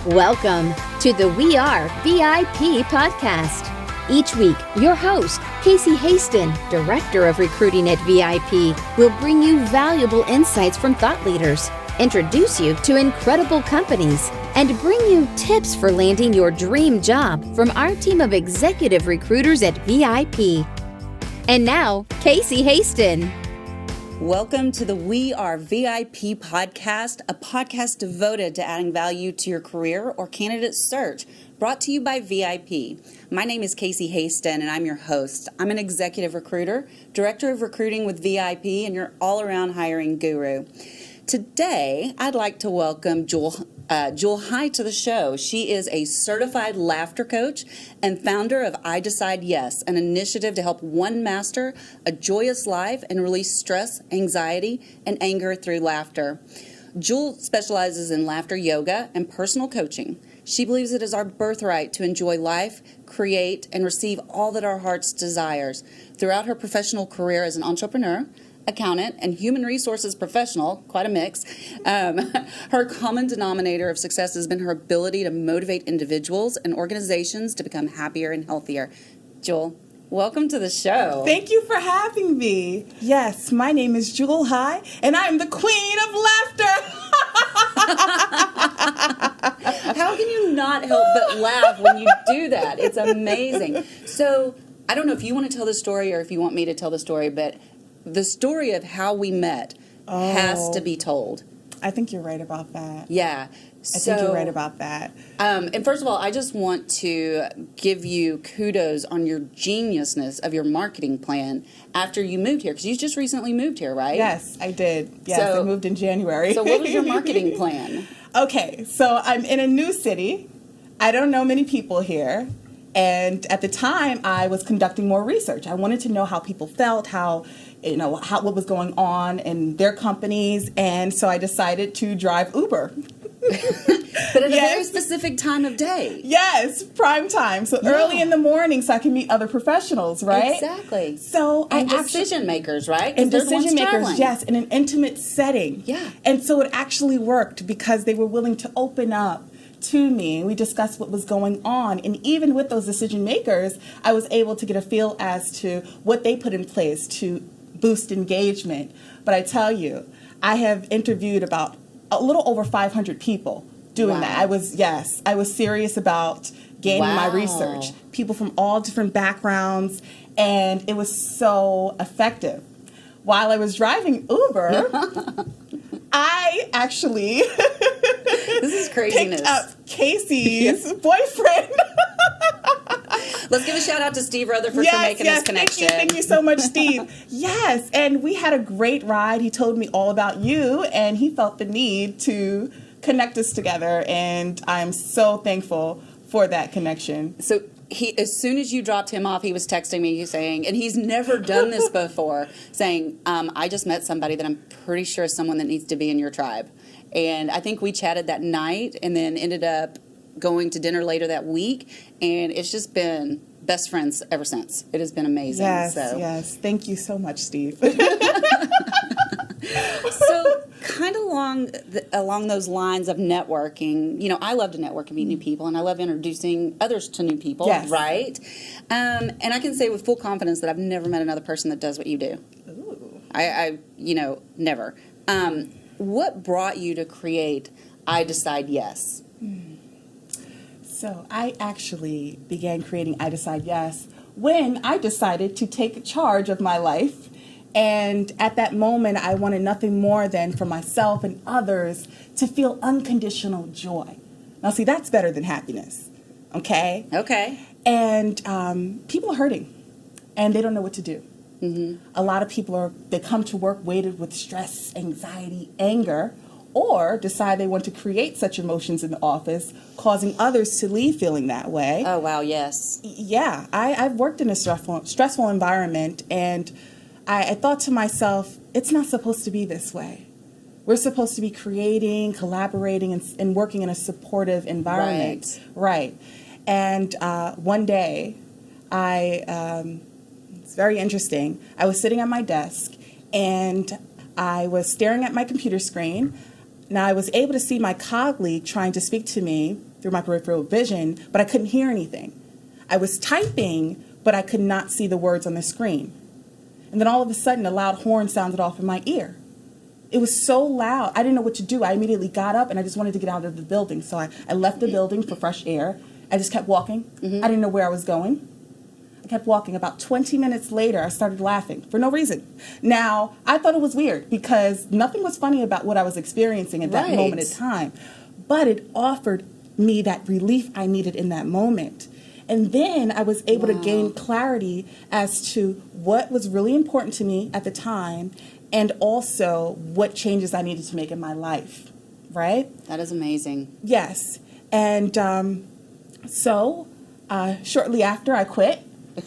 Welcome to the We Are VIP podcast. Each week, your host, Casey Hasten, Director of Recruiting at VIP, will bring you valuable insights from thought leaders, introduce you to incredible companies, and bring you tips for landing your dream job from our team of executive recruiters at VIP. And now, Casey Hasten. Welcome to the We Are VIP podcast, a podcast devoted to adding value to your career or candidate search, brought to you by VIP. My name is Casey Hasten, and I'm your host. I'm an executive recruiter, director of recruiting with VIP, and your all-around hiring guru. Today, I'd like to welcome Jewel High to the show. She is a certified laughter coach and founder of I Decide Yes, an initiative to help one master a joyous life and release stress, anxiety, and anger through laughter. Jewel specializes in laughter yoga and personal coaching. She believes it is our birthright to enjoy life, create, and receive all that our hearts desires. Throughout her professional career as an entrepreneur, accountant, and human resources professional, quite a mix, her common denominator of success has been her ability to motivate individuals and organizations to become happier and healthier. Jewel, welcome to the show. Thank you for having me. Yes, my name is Jewel High, and I'm the queen of laughter. How can you not help but laugh when you do that? It's amazing. So, I don't know if you want to tell the story or if you want me to tell the story, but the story of how we met has to be told. I think you're right about that. Yeah. I think you're right about that. And first of all, I just want to give you kudos on your geniusness of your marketing plan after you moved here, because you just recently moved here, right? Yes, I did. Yes, I moved in January. So what was your marketing plan? Okay, so I'm in a new city. I don't know many people here. And at the time, I was conducting more research. I wanted to know how people felt, what was going on in their companies, and so I decided to drive Uber. But at a very specific time of day. Yes, prime time. So early in the morning so I can meet other professionals, right? Exactly. So decision makers, right? And decision makers, yes, in an intimate setting. Yeah. And so it actually worked because they were willing to open up to me. We discussed what was going on. And even with those decision makers, I was able to get a feel as to what they put in place to boost engagement. But I tell you, I have interviewed about a little over 500 people doing that. I was serious about gaining my research. People from all different backgrounds, and it was so effective. While I was driving Uber, I actually this is craziness. Picked up Casey's boyfriend. Let's give a shout out to Steve Rutherford for making this connection. Thank you so much, Steve. Yes, and we had a great ride. He told me all about you, and he felt the need to connect us together, and I'm so thankful for that connection. So as soon as you dropped him off, he was texting me saying, and he's never done this before, saying, I just met somebody that I'm pretty sure is someone that needs to be in your tribe. And I think we chatted that night and then ended up going to dinner later that week, and it's just been best friends ever since. It has been amazing. Yes. Thank you so much, Steve. So kind of along those lines of networking, I love to network and meet new people, and I love introducing others to new people, right? And I can say with full confidence that I've never met another person that does what you do. Ooh. I never. What brought you to create I Decide Yes? So I actually began creating I Decide Yes when I decided to take charge of my life. And at that moment, I wanted nothing more than for myself and others to feel unconditional joy. Now, see, that's better than happiness, okay? Okay. And people are hurting, and they don't know what to do. Mm-hmm. A lot of people they come to work weighted with stress, anxiety, anger, or decide they want to create such emotions in the office, causing others to leave feeling that way. Oh, wow, yes. Yeah, I've worked in a stressful environment, and I thought to myself, it's not supposed to be this way. We're supposed to be creating, collaborating, and working in a supportive environment. Right. And one day, it's very interesting. I was sitting at my desk, and I was staring at my computer screen. Now, I was able to see my colleague trying to speak to me through my peripheral vision, but I couldn't hear anything. I was typing, but I could not see the words on the screen. And then all of a sudden, a loud horn sounded off in my ear. It was so loud, I didn't know what to do. I immediately got up, and I just wanted to get out of the building. So I left the building for fresh air. I just kept walking. I didn't know where I was going. I kept walking. About 20 minutes later, I started laughing for no reason. Now, I thought it was weird because nothing was funny about what I was experiencing at that moment in time. But it offered me that relief I needed in that moment. And then I was able to gain clarity as to what was really important to me at the time and also what changes I needed to make in my life, right? That is amazing. Yes. And so shortly after, I quit.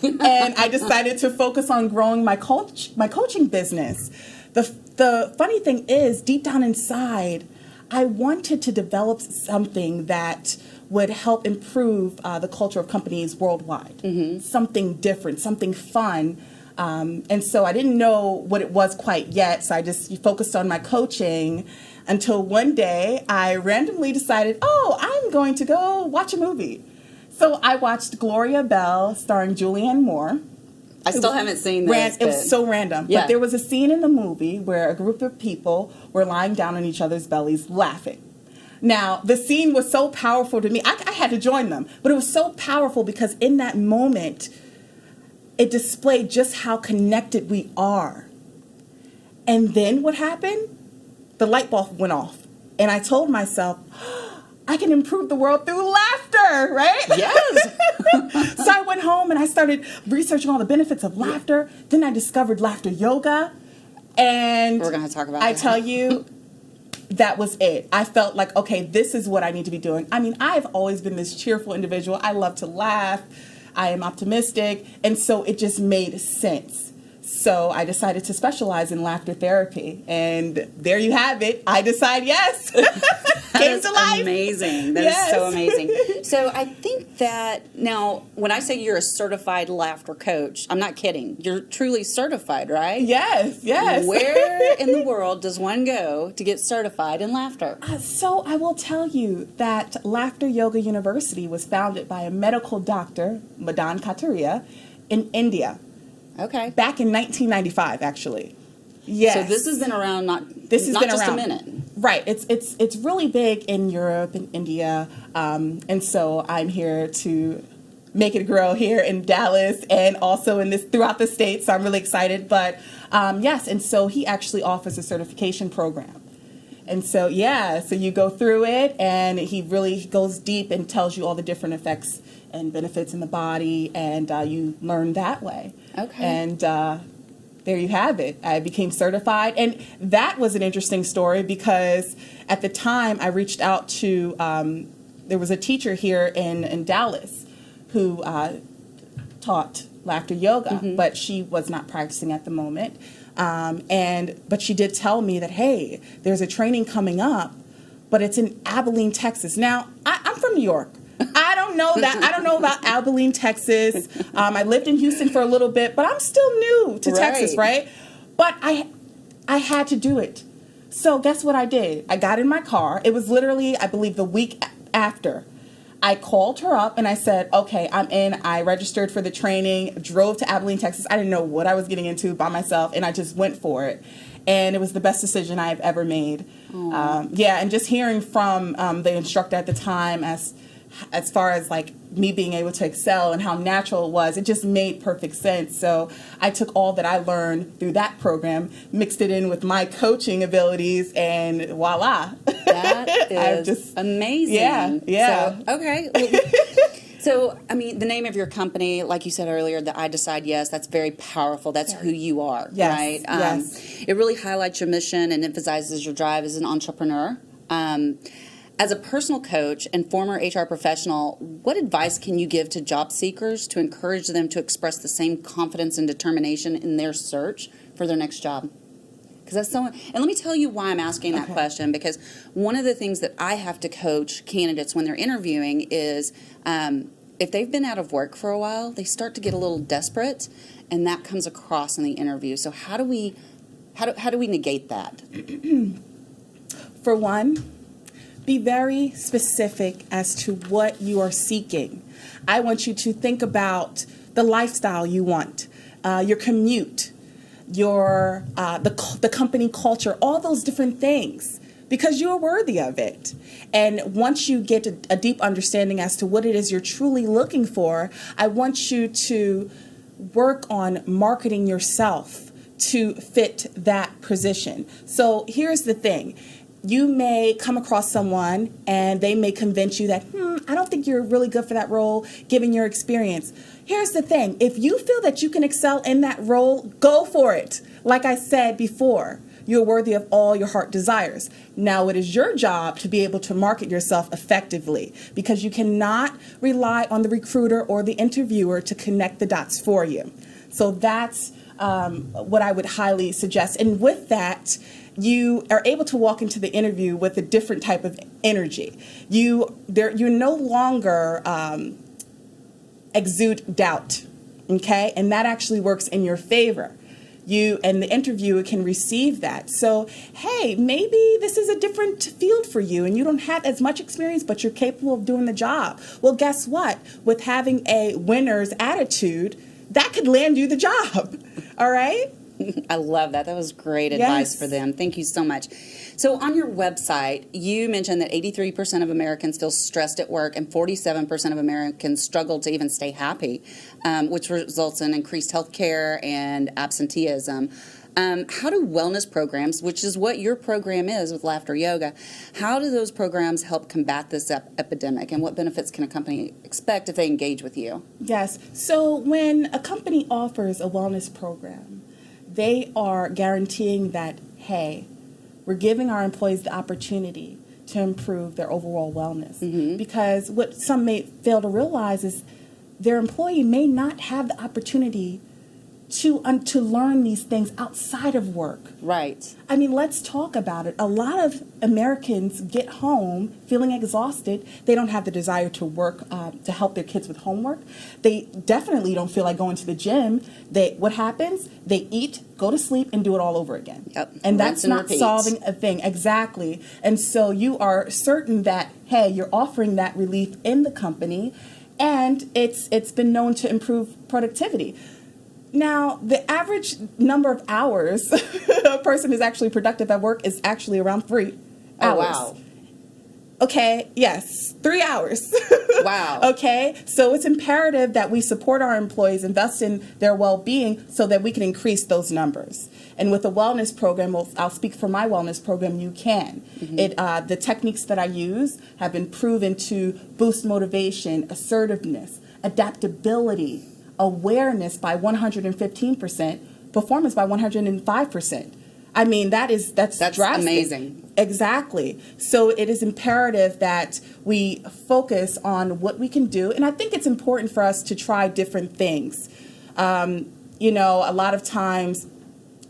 And I decided to focus on growing my coaching business. The funny thing is, deep down inside, I wanted to develop something that would help improve the culture of companies worldwide. Something different, something fun. And so I didn't know what it was quite yet, so I just focused on my coaching until one day I randomly decided, I'm going to go watch a movie. So I watched Gloria Bell starring Julianne Moore. I still haven't seen this. It was so random. Yeah. But there was a scene in the movie where a group of people were lying down on each other's bellies laughing. Now, the scene was so powerful to me. I had to join them. But it was so powerful because in that moment, it displayed just how connected we are. And then what happened? The light bulb went off. And I told myself, I can improve the world through laughter, right? Yes. So I went home and I started researching all the benefits of laughter. Then I discovered laughter yoga. And we're going to talk about I that. tell you, that was it. I felt like, okay, this is what I need to be doing. I mean, I've always been this cheerful individual. I love to laugh. I am optimistic. And so it just made sense. So I decided to specialize in laughter therapy. And there you have it. I decide yes. Came to life. Amazing. That is so amazing. So I think that now, when I say you're a certified laughter coach, I'm not kidding. You're truly certified, right? Yes. Where in the world does one go to get certified in laughter? So I will tell you that Laughter Yoga University was founded by a medical doctor, Madan Kataria, in India. Okay. Back in 1995, actually. Yes. So this has been around not just a minute. Right. It's really big in Europe and India. And so I'm here to make it grow here in Dallas and also throughout the States. So I'm really excited. But yes, and so he actually offers a certification program. And so, so you go through it and he really goes deep and tells you all the different effects and benefits in the body, and you learn that way. Okay. And there you have it. I became certified. And that was an interesting story because at the time I reached out to, there was a teacher here in Dallas who taught laughter yoga, but she was not practicing at the moment. But she did tell me that, hey, there's a training coming up, but it's in Abilene, Texas. Now, I'm from New York. I don't know that. I don't know about Abilene, Texas. I lived in Houston for a little bit, but I'm still new to Texas, right? But I had to do it. So guess what I did? I got in my car. It was literally, I believe, the week after. I called her up and I said, okay, I'm in. I registered for the training, drove to Abilene, Texas. I didn't know what I was getting into by myself, and I just went for it. And it was the best decision I've ever made. And just hearing from the instructor at the time as far as like me being able to excel and how natural it was, it just made perfect sense. So I took all that I learned through that program, mixed it in with my coaching abilities, and voila. That is just amazing. Yeah. So, okay. So, I mean, the name of your company, like you said earlier, the I Decide Yes, that's very powerful. That's who you are, right? Yes. It really highlights your mission and emphasizes your drive as an entrepreneur. As a personal coach and former HR professional, what advice can you give to job seekers to encourage them to express the same confidence and determination in their search for their next job? Because that's so, and let me tell you why I'm asking that question, because one of the things that I have to coach candidates when they're interviewing is if they've been out of work for a while, they start to get a little desperate, and that comes across in the interview. So how do we negate that? For one, be very specific as to what you are seeking. I want you to think about the lifestyle you want, your commute, your the company culture, all those different things, because you're worthy of it. And once you get a deep understanding as to what it is you're truly looking for, I want you to work on marketing yourself to fit that position. So here's the thing. You may come across someone and they may convince you that, I don't think you're really good for that role, given your experience. Here's the thing. If you feel that you can excel in that role, go for it. Like I said before, you're worthy of all your heart desires. Now it is your job to be able to market yourself effectively, because you cannot rely on the recruiter or the interviewer to connect the dots for you. So that's what I would highly suggest. And with that, you are able to walk into the interview with a different type of energy. You no longer exude doubt, okay? And that actually works in your favor. You and the interviewer can receive that. So, hey, maybe this is a different field for you and you don't have as much experience, but you're capable of doing the job. Well, guess what? With having a winner's attitude, that could land you the job, all right? I love that. That was great advice for them. Thank you so much. So on your website, you mentioned that 83% of Americans feel stressed at work and 47% of Americans struggle to even stay happy, which results in increased health care and absenteeism. How do wellness programs, which is what your program is with Laughter Yoga, how do those programs help combat this epidemic, and what benefits can a company expect if they engage with you? Yes. So when a company offers a wellness program, they are guaranteeing that, hey, we're giving our employees the opportunity to improve their overall wellness. Mm-hmm. Because what some may fail to realize is their employee may not have the opportunity to learn these things outside of work. Right. I mean, let's talk about it. A lot of Americans get home feeling exhausted. They don't have the desire to work to help their kids with homework. They definitely don't feel like going to the gym. What happens? They eat, go to sleep, and do it all over again. Yep. And that's not solving a thing. Exactly. And so you are certain that, hey, you're offering that relief in the company, and it's been known to improve productivity. Now, the average number of hours a person is actually productive at work is actually around 3 hours. Wow. Okay, yes, 3 hours. Wow. Okay, so it's imperative that we support our employees, invest in their well-being so that we can increase those numbers. And with the wellness program, I'll speak for my wellness program, you can. Mm-hmm. The techniques that I use have been proven to boost motivation, assertiveness, adaptability, awareness by 115%, performance by 105%. I mean, that's drastic. Amazing. Exactly. So it is imperative that we focus on what we can do. And I think it's important for us to try different things. A lot of times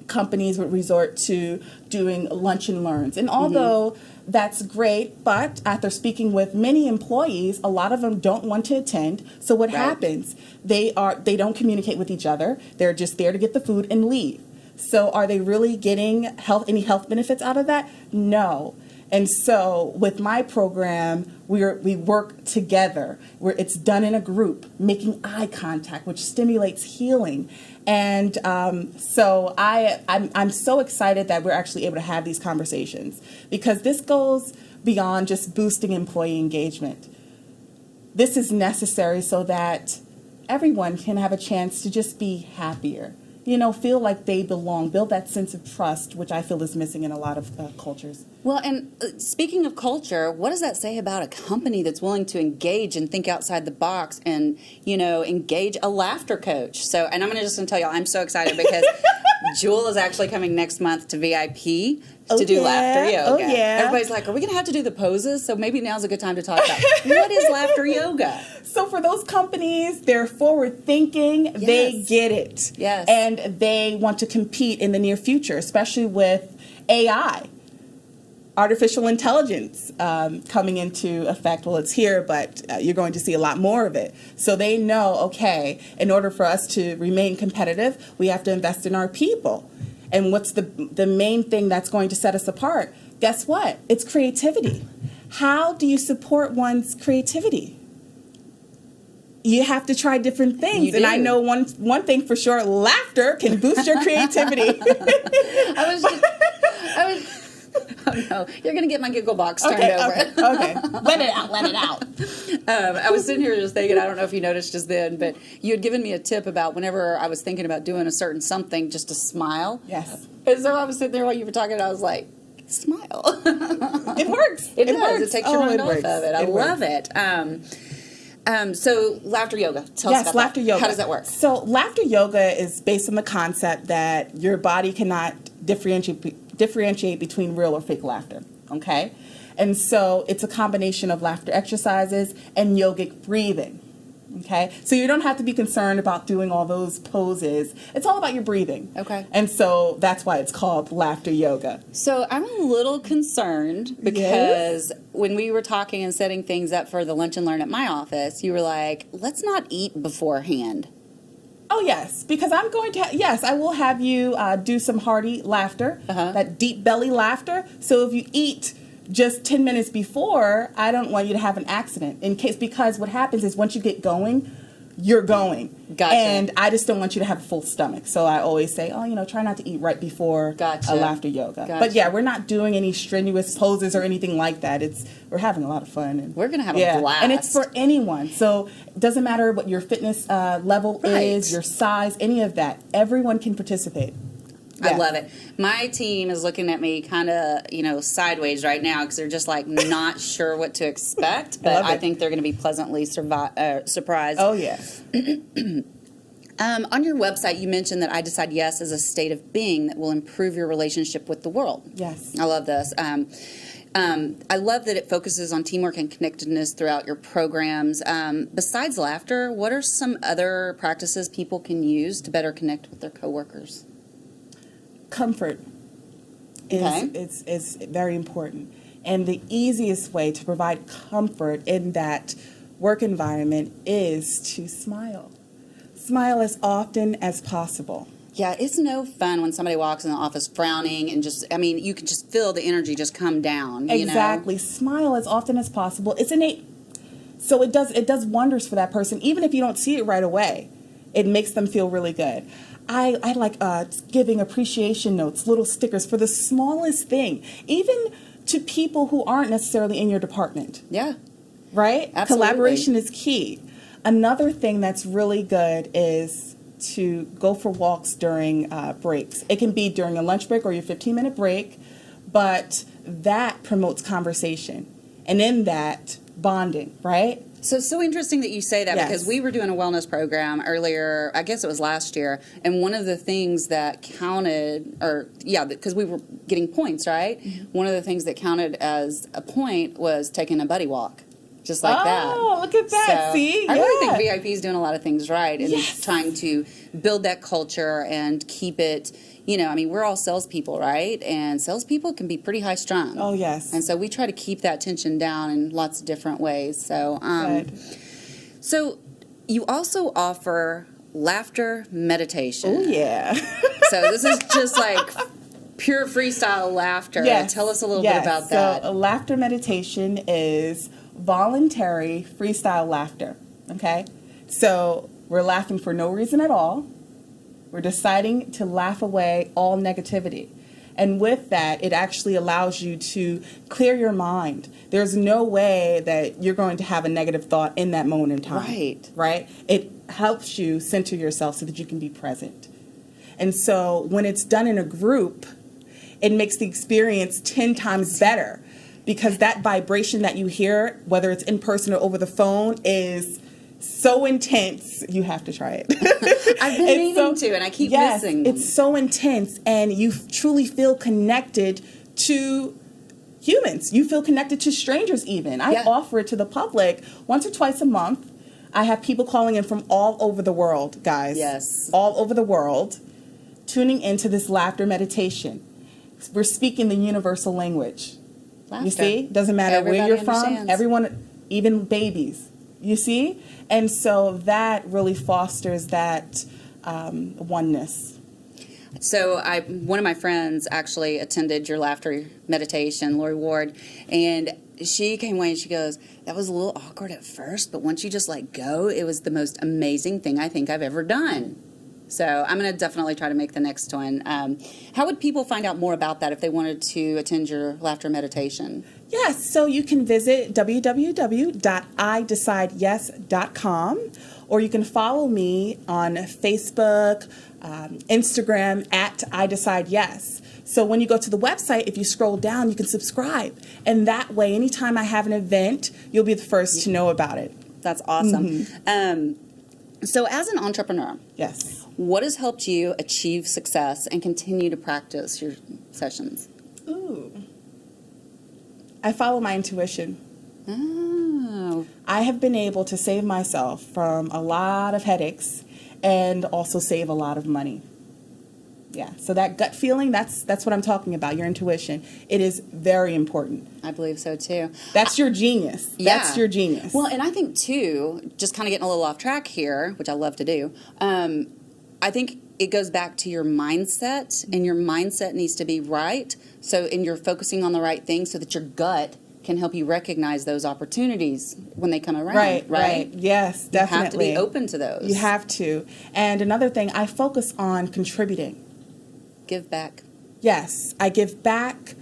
companies would resort to doing lunch and learns. And although that's great, but after speaking with many employees, a lot of them don't want to attend. So what happens? They don't communicate with each other. They're just there to get the food and leave. So are they really getting any health benefits out of that? No. And so with my program, we work together, where it's done in a group, making eye contact, which stimulates healing. And so I'm so excited that we're actually able to have these conversations, because this goes beyond just boosting employee engagement. This is necessary so that everyone can have a chance to just be happier. Feel like they belong, build that sense of trust, which I feel is missing in a lot of cultures. Well, and speaking of culture, what does that say about a company that's willing to engage and think outside the box and, engage a laughter coach? So, and I'm just going to tell y'all, I'm so excited because Jewel is actually coming next month to VIP to do laughter yoga. Oh, yeah. Everybody's like, are we going to have to do the poses? So maybe now's a good time to talk about what is laughter yoga? So for those companies, they're forward thinking, they get it. Yes. And they want to compete in the near future, especially with AI. Artificial intelligence coming into effect. Well, it's here, but you're going to see a lot more of it. So they know, okay, in order for us to remain competitive, we have to invest in our people. And what's the main thing that's going to set us apart? Guess what? It's creativity. How do you support one's creativity? You have to try different things. And I know one thing for sure, laughter can boost your creativity. Oh no, you're going to get my giggle box turned over. Okay. Let it out. I was sitting here just thinking, I don't know if you noticed just then, but you had given me a tip about whenever I was thinking about doing a certain something, just to smile. Yes. And so I was sitting there while you were talking, and I was like, smile. It works. It does. Works. It takes your mind off of it. I love it. So laughter yoga. Tell us about laughter yoga. How does that work? So laughter yoga is based on the concept that your body cannot differentiate between real or fake laughter. Okay? And so it's a combination of laughter exercises and yogic breathing. Okay? So you don't have to be concerned about doing all those poses. It's all about your breathing. Okay. And so that's why it's called laughter yoga. So I'm a little concerned because when we were talking and setting things up for the Lunch and Learn at my office, you were like, let's not eat beforehand. Oh, yes, because I'm going to, I will have you do some hearty laughter, that deep belly laughter. So if you eat just 10 minutes before, I don't want you to have an accident because what happens is once you get going, you're going. Gotcha. And I just don't want you to have a full stomach. So I always say, try not to eat right before a laughter yoga. Gotcha. But yeah, we're not doing any strenuous poses or anything like that. We're having a lot of fun. And we're going to have a blast. And it's for anyone. So it doesn't matter what your fitness level is, your size, any of that. Everyone can participate. I love it. My team is looking at me kind of, sideways right now because they're just like not sure what to expect. But I think they're going to be pleasantly surprised. Oh, yeah. On your website, you mentioned that I Decide Yes is a state of being that will improve your relationship with the world. Yes. I love this. I love that it focuses on teamwork and connectedness throughout your programs. Besides laughter, what are some other practices people can use to better connect with their coworkers? Comfort is very important. And the easiest way to provide comfort in that work environment is to smile. Smile as often as possible. Yeah, it's no fun when somebody walks in the office frowning and you can just feel the energy just come down. Exactly. Smile as often as possible. It's innate. So it does wonders for that person. Even if you don't see it right away, it makes them feel really good. I like giving appreciation notes, little stickers for the smallest thing, even to people who aren't necessarily in your department. Yeah. Right? Absolutely. Collaboration is key. Another thing that's really good is to go for walks during breaks. It can be during a lunch break or your 15-minute break, but that promotes conversation. And in that, bonding, right? So it's so interesting that you say that because we were doing a wellness program earlier, I guess it was last year, and one of the things that counted, because we were getting points, right? Mm-hmm. One of the things that counted as a point was taking a buddy walk, just like that. Oh, look at that, see? I really think VIP is doing a lot of things right and trying to build that culture and keep it, we're all salespeople, right? And salespeople can be pretty high strung. Oh, yes. And so we try to keep that tension down in lots of different ways. So, so you also offer laughter meditation. Oh, yeah. So this is just like pure freestyle laughter. Yes. Tell us a little bit about that. So laughter meditation is voluntary freestyle laughter, okay? So we're laughing for no reason at all. We're deciding to laugh away all negativity. And with that, it actually allows you to clear your mind. There's no way that you're going to have a negative thought in that moment in time. Right. Right? It helps you center yourself so that you can be present. And so when it's done in a group, it makes the experience 10 times better because that vibration that you hear, whether it's in person or over the phone, is so intense. You have to try it. I've been meaning to, and I keep missing them. It's so intense, and you truly feel connected to humans. You feel connected to strangers even. I offer it to the public once or twice a month. I have people calling in from all over the world, guys. Yes. All over the world, tuning into this laughter meditation. We're speaking the universal language. Laughter. You see? Doesn't matter Everybody where you're from. understands. Everyone, even babies. You see? And so that really fosters that oneness. So one of my friends actually attended your laughter meditation, Lori Ward, and she came away and she goes, that was a little awkward at first, but once you just let go, it was the most amazing thing I think I've ever done. So I'm going to definitely try to make the next one. How would people find out more about that if they wanted to attend your laughter meditation? Yes, so you can visit www.idecideyes.com, or you can follow me on Facebook, Instagram at IDecideYes. So when you go to the website, if you scroll down, you can subscribe. And that way, anytime I have an event, you'll be the first to know about it. That's awesome. So as an entrepreneur, yes, what has helped you achieve success and continue to practice your sessions? Ooh. I follow my intuition. Oh. I have been able to save myself from a lot of headaches and also save a lot of money. Yeah, so that gut feeling, that's what I'm talking about, your intuition. It is very important. I believe so, too. That's your genius. Yeah. That's your genius. Well, and I think, too, just kind of getting a little off track here, which I love to do, I think it goes back to your mindset, and your mindset needs to be right. So, and you're focusing on the right thing so that your gut can help you recognize those opportunities when they come around. Right. Yes, definitely. You have to be open to those. You have to. And another thing, I focus on contributing. Give back. Yes, I give back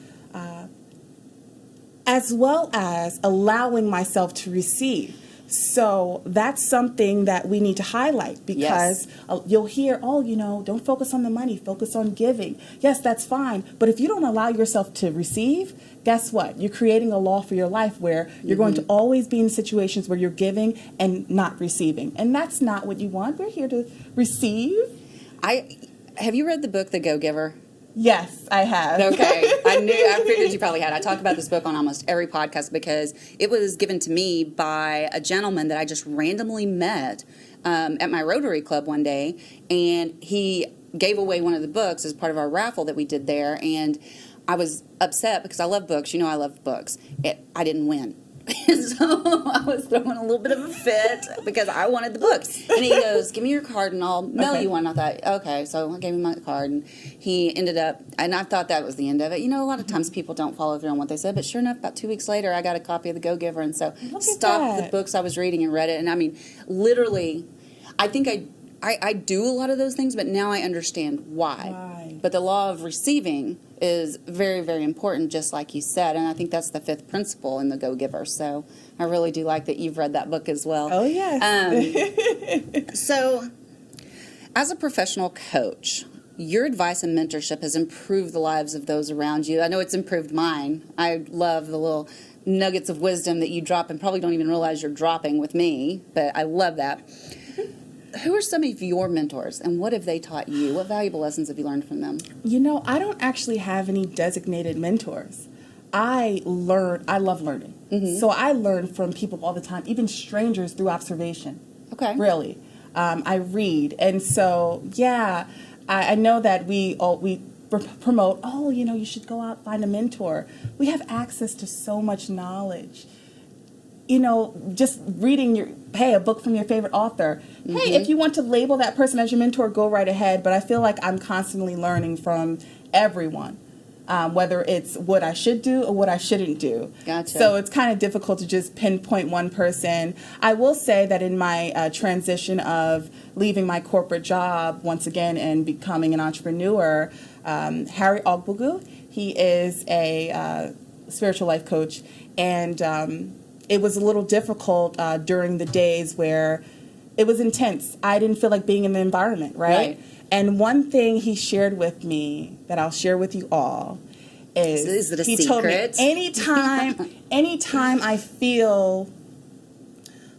as well as allowing myself to receive. So that's something that we need to highlight because you'll hear, don't focus on the money, focus on giving. Yes, that's fine. But if you don't allow yourself to receive, guess what? You're creating a law for your life where you're going to always be in situations where you're giving and not receiving. And that's not what you want. We're here to receive. Have you read the book, The Go-Giver? Yes, I have. Okay. I figured you probably had. I talk about this book on almost every podcast because it was given to me by a gentleman that I just randomly met at my Rotary Club one day, and he gave away one of the books as part of our raffle that we did there, and I was upset because I love books. You know I love books. I didn't win. So I was throwing a little bit of a fit because I wanted the books. And he goes, give me your card and I'll mail you one. I thought, okay. So I gave him my card and he ended up, and I thought that was the end of it. You know, a lot of times people don't follow through on what they said, but sure enough, about 2 weeks later, I got a copy of The Go-Giver. And so stopped the books I was reading and read it. And I mean, literally, I think I do a lot of those things, but now I understand why. But the law of receiving is very, very important, just like you said. And I think that's the fifth principle in the Go-Giver. So I really do like that you've read that book as well. Oh, yes. So as a professional coach, your advice and mentorship has improved the lives of those around you. I know it's improved mine. I love the little nuggets of wisdom that you drop and probably don't even realize you're dropping with me, but I love that. Who are some of your mentors, and what have they taught you? What valuable lessons have you learned from them? You know, I don't actually have any designated mentors. I love learning. So I learn from people all the time, even strangers through observation. Okay. Really. I read. And so, yeah, I know that we promote, you should go out, find a mentor. We have access to so much knowledge. You know, just reading a book from your favorite author. Hey, if you want to label that person as your mentor, go right ahead. But I feel like I'm constantly learning from everyone, whether it's what I should do or what I shouldn't do. Gotcha. So it's kind of difficult to just pinpoint one person. I will say that in my transition of leaving my corporate job once again and becoming an entrepreneur, Harry Ogbugu, he is a spiritual life coach, and it was a little difficult during the days where it was intense. I didn't feel like being in the environment, right? And one thing he shared with me that I'll share with you all is it a he secret? told me anytime I feel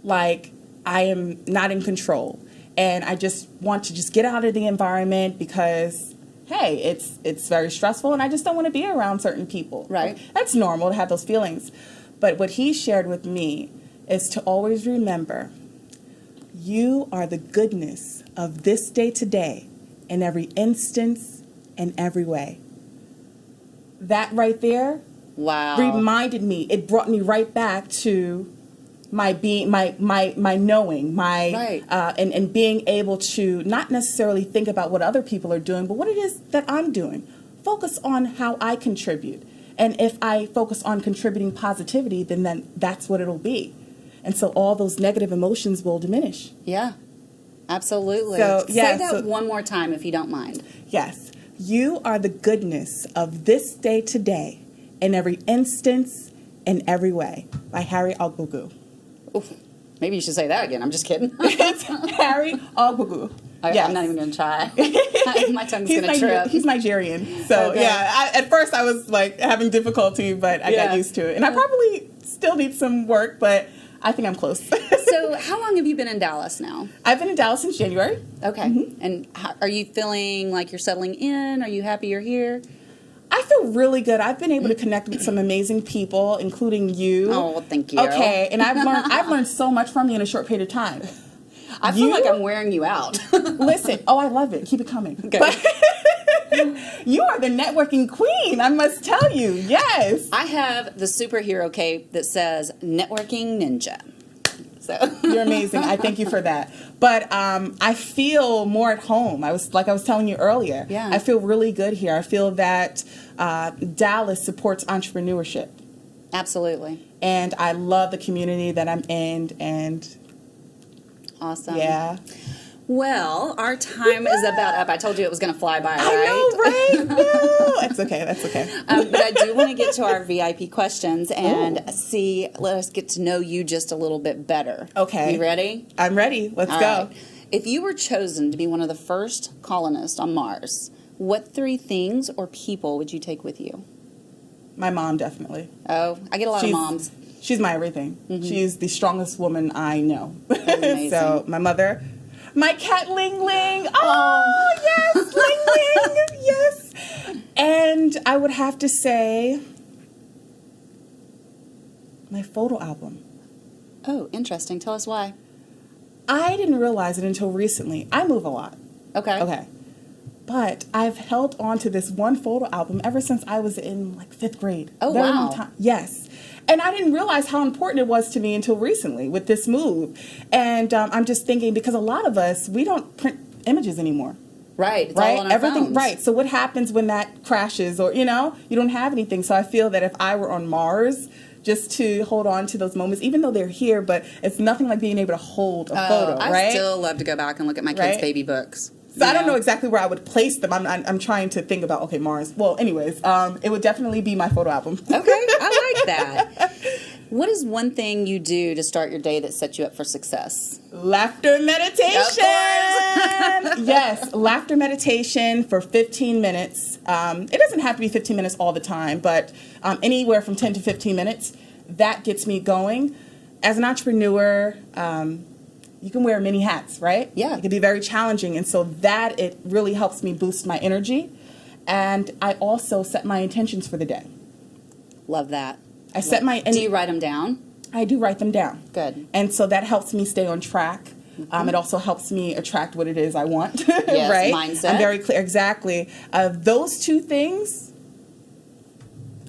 like I am not in control. And I just want to just get out of the environment because, hey, it's very stressful and I just don't want to be around certain people. Right. That's normal to have those feelings. But what he shared with me is to always remember, you are the goodness of this day today in every instance and every way. That right there reminded me, it brought me right back to my being, my knowing, and being able to not necessarily think about what other people are doing, but what it is that I'm doing. Focus on how I contribute. And if I focus on contributing positivity, then that's what it'll be. And so all those negative emotions will diminish. Yeah, absolutely. So, Say that one more time if you don't mind. Yes. You are the goodness of this day today in every instance and every way. By Harry Ogbugu. Oof. Maybe you should say that again. I'm just kidding. It's Harry Ogbugu. Yes. I'm not even going to try. My tongue's going to trip. He's Nigerian. So, okay. Yeah, at first I was like having difficulty, but I got used to it. And I probably still need some work, but I think I'm close. So how long have you been in Dallas now? I've been in Dallas since January. Okay. Mm-hmm. And are you feeling like you're settling in? Are you happy you're here? I feel really good. I've been able to connect with some amazing people, including you. Oh, well, thank you. Okay, and I've learned so much from you in a short period of time. I feel like I'm wearing you out. Listen, I love it. Keep it coming. Okay. But you are the networking queen, I must tell you. Yes. I have the superhero cape that says networking ninja. So you're amazing. I thank you for that. But I feel more at home. I was telling you earlier. Yeah. I feel really good here. I feel that Dallas supports entrepreneurship. Absolutely. And I love the community that I'm in. And awesome. Yeah. Well, our time is about up. I told you it was going to fly by, right? I know, right? No. That's okay. That's okay. But I do want to get to our VIP questions and let us get to know you just a little bit better. Okay. You ready? I'm ready. Let's go. Right. If you were chosen to be one of the first colonists on Mars, what 3 things or people would you take with you? My mom, definitely. Oh, I get a lot of moms. She's my everything. Mm-hmm. She's the strongest woman I know. That's amazing. So my mother, my cat Ling Ling. Oh, yes, Ling Ling. Yes. And I would have to say my photo album. Oh, interesting. Tell us why. I didn't realize it until recently. I move a lot. Okay. But I've held on to this one photo album ever since I was in like 5th grade. Oh, Very wow. long time. Yes. And I didn't realize how important it was to me until recently with this move. And I'm just thinking, because a lot of us, we don't print images anymore. Right. It's right. all on our Everything. phones. Right. So what happens when that crashes, or you don't have anything? So I feel that if I were on Mars, just to hold on to those moments, even though they're here, but it's nothing like being able to hold a photo. I right. still love to go back and look at my kids' baby books. So I don't know exactly where I would place them. I'm trying to think about, Mars. Well, anyways, it would definitely be my photo album. Okay, I like that. What is one thing you do to start your day that sets you up for success? Laughter meditation. Of course. Yes, laughter meditation for 15 minutes. It doesn't have to be 15 minutes all the time, but anywhere from 10 to 15 minutes. That gets me going. As an entrepreneur, you can wear many hats, right? Yeah. It can be very challenging. And so it really helps me boost my energy. And I also set my intentions for the day. Love that. Do you write them down? I do write them down. Good. And so that helps me stay on track. Mm-hmm. It also helps me attract what it is I want. Yes, right? mindset. I'm very clear. Exactly. Those 2 things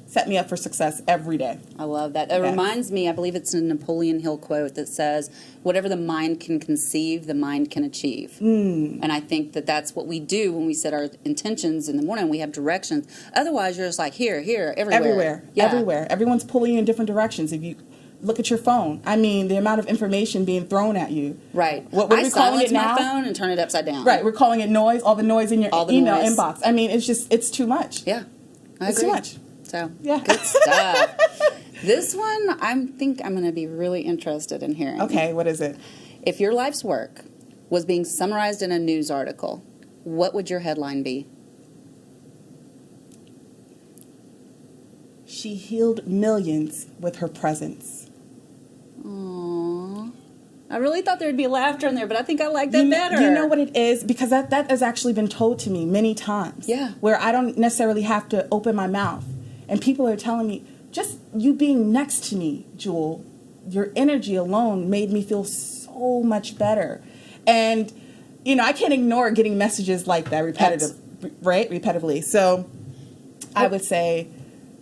set me up for success every day. I love that. It reminds me, I believe it's a Napoleon Hill quote that says, whatever the mind can conceive, the mind can achieve. And I think that that's what we do when we set our intentions in the morning. We have directions. Otherwise, you're just like here, everywhere. Everywhere. Everyone's pulling you in different directions. If you look at your phone, the amount of information being thrown at you. Right. What are we calling it now? I silence my phone and turn it upside down. Right. We're calling it noise. All the noise in your email inbox. It's too much. Yeah. I agree. It's too much. So, yeah. Good stuff. This one, I think I'm going to be really interested in hearing. Okay, what is it? If your life's work was being summarized in a news article, what would your headline be? She healed millions with her presence. Aww. I really thought there'd be laughter in there, but I think I like that better. You know what it is? Because that has actually been told to me many times. Yeah. Where I don't necessarily have to open my mouth. And people are telling me, just you being next to me, Jewel, your energy alone made me feel so much better. And, I can't ignore getting messages like that repetitively. So I would say,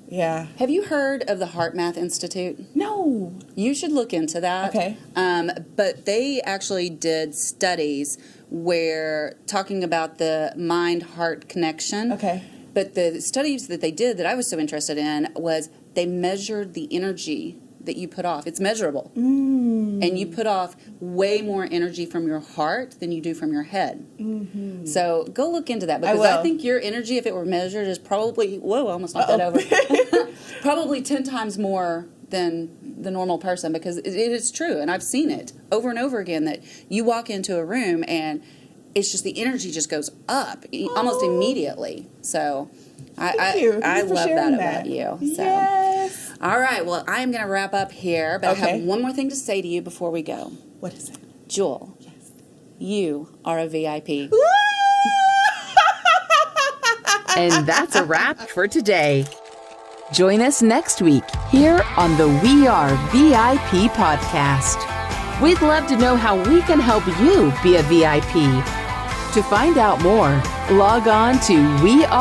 yeah. Have you heard of the Heart Math Institute? No. You should look into that. Okay. But they actually did studies where talking about the mind-heart connection. Okay. But the studies that they did that I was so interested in was they measured the energy that you put off. It's measurable. And you put off way more energy from your heart than you do from your head. Mm-hmm. So go look into that, because I think your energy, if it were measured, is probably, whoa, I almost knocked that over, probably 10 times more than the normal person, because it is true. And I've seen it over and over again, that you walk into a room and it's just the energy just goes up almost immediately. So I love that about you. So. Yes. All right, well, I'm going to wrap up here, but I have one more thing to say to you before we go. What is it? Jewel, you are a VIP. And that's a wrap for today. Join us next week here on the We Are VIP podcast. We'd love to know how we can help you be a VIP. To find out more, log on to wearevip.com.